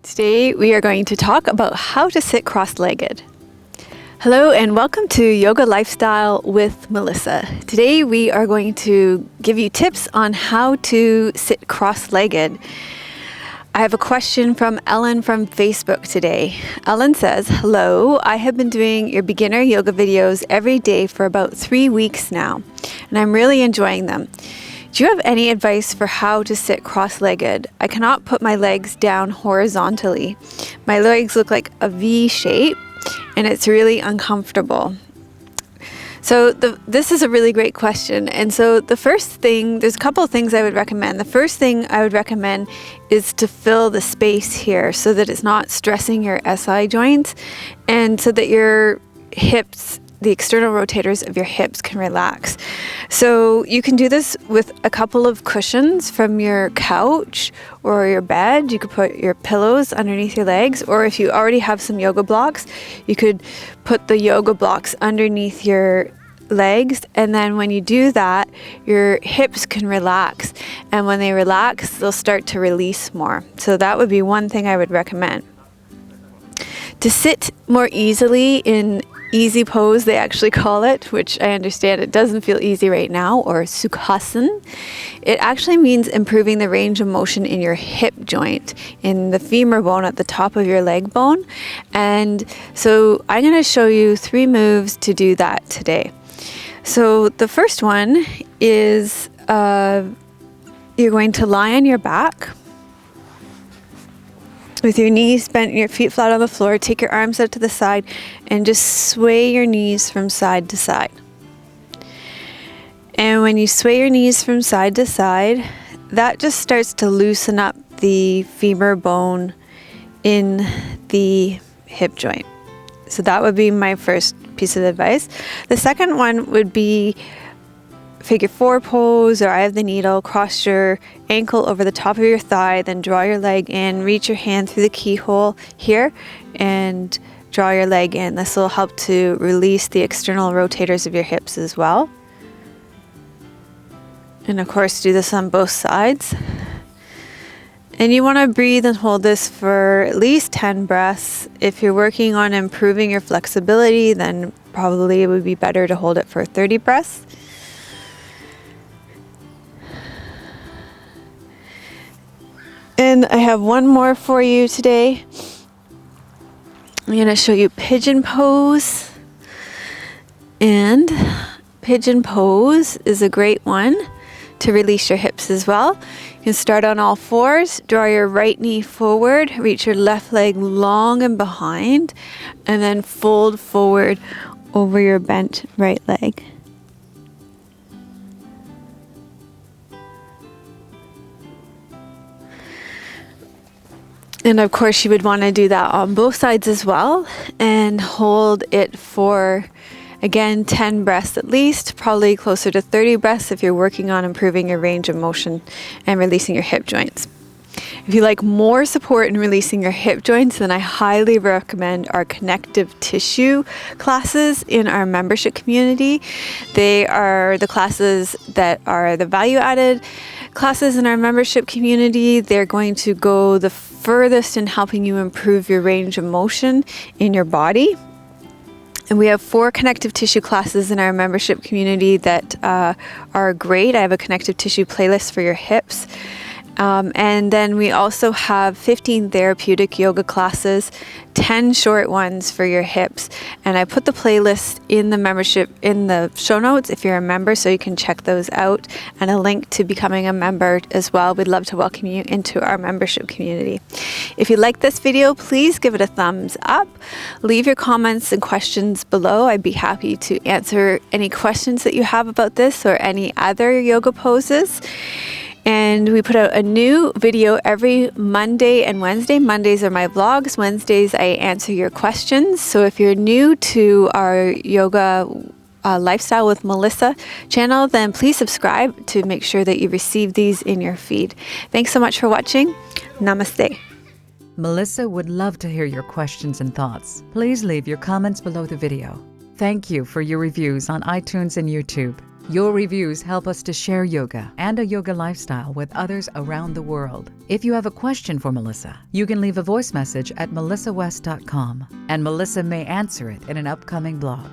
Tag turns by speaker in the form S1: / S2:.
S1: Today we are going to talk about how to sit cross-legged. Hello and welcome to Yoga Lifestyle with Melissa. Today we are going to give you tips on how to sit cross-legged. I have a question from Ellen from Facebook today. Ellen says, "Hello, I have been doing your beginner yoga videos every day for about 3 weeks now, and I'm really enjoying them. Do you have any advice for how to sit cross-legged? I cannot put my legs down horizontally. My legs look like a V shape and it's really uncomfortable." So this is a really great question. And so the first thing, there's a couple of things I would recommend. The first thing I would recommend is to fill the space here so that it's not stressing your SI joints and so that your hips, the external rotators of your hips can relax. So you can do this with a couple of cushions from your couch or your bed. You could put your pillows underneath your legs, or if you already have some yoga blocks, you could put the yoga blocks underneath your legs, and then when you do that, your hips can relax, and when they relax, they'll start to release more. So that would be one thing I would recommend. To sit more easily in easy pose, they actually call it, which I understand it doesn't feel easy right now, or Sukhasana. It actually means improving the range of motion in your hip joint, in the femur bone at the top of your leg bone. And so I'm going to show you 3 moves to do that today. So the first one is you're going to lie on your back with your knees bent, your feet flat on the floor. Take your arms out to the side and just sway your knees from side to side. And when you sway your knees from side to side, that just starts to loosen up the femur bone in the hip joint. So that would be my first piece of advice. The second one would be figure 4 pose, or eye of the needle. Cross your ankle over the top of your thigh, then draw your leg in, reach your hand through the keyhole here and draw your leg in. This will help to release the external rotators of your hips as well. And of course, do this on both sides. And you want to breathe and hold this for at least 10 breaths. If you're working on improving your flexibility, then probably it would be better to hold it for 30 breaths. And I have one more for you today. I'm going to show you Pigeon Pose. And Pigeon Pose is a great one to release your hips as well. You can start on all fours, draw your right knee forward, reach your left leg long and behind, and then fold forward over your bent right leg. And of course you would want to do that on both sides as well, and hold it for, again, 10 breaths at least, probably closer to 30 breaths if you're working on improving your range of motion and releasing your hip joints. If you like more support in releasing your hip joints, then I highly recommend our connective tissue classes in our membership community. They are the classes that are the value-added classes in our membership community. They're going to go the furthest in helping you improve your range of motion in your body. And we have 4 connective tissue classes in our membership community that are great. I have a connective tissue playlist for your hips. And then we also have 15 therapeutic yoga classes, 10 short ones for your hips. And I put the playlist in the membership, in the show notes if you're a member, so you can check those out, and a link to becoming a member as well. We'd love to welcome you into our membership community. If you like this video, please give it a thumbs up. Leave your comments and questions below. I'd be happy to answer any questions that you have about this or any other yoga poses. And we put out a new video every Monday and Wednesday. Mondays are my vlogs. Wednesdays I answer your questions. So if you're new to our Yoga Lifestyle with Melissa channel, then please subscribe to make sure that you receive these in your feed. Thanks so much for watching. Namaste.
S2: Melissa would love to hear your questions and thoughts. Please leave your comments below the video. Thank you for your reviews on iTunes and YouTube. Your reviews help us to share yoga and a yoga lifestyle with others around the world. If you have a question for Melissa, you can leave a voice message at melissawest.com, and Melissa may answer it in an upcoming blog.